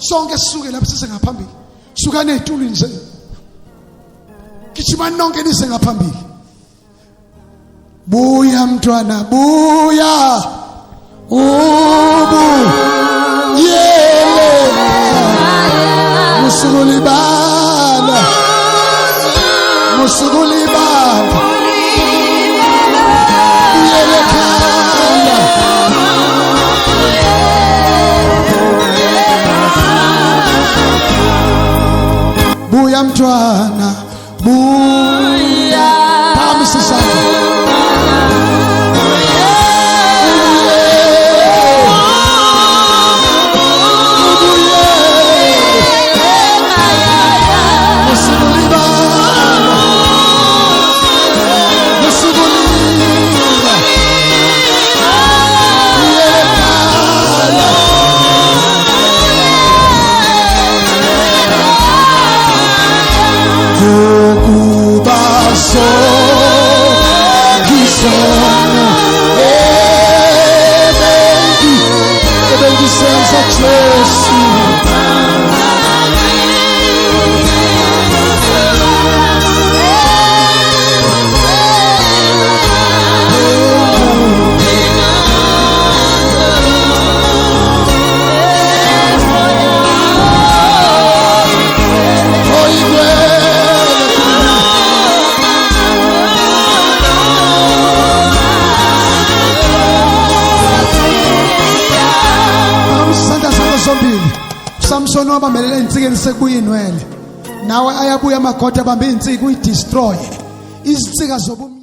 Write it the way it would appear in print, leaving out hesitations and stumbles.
sonke sisuke lapho sise ngaphambili suka nezitulweni zenu kichima nonke nise ngaphambili buya mntwana buya ubu yele musukulibala yele khaya buya mntwana buya pamisisana Samson wabamelela insikeni sekuyinwele nawe ayabuya amagoda bambe insiki uyidestroy izinsika zobu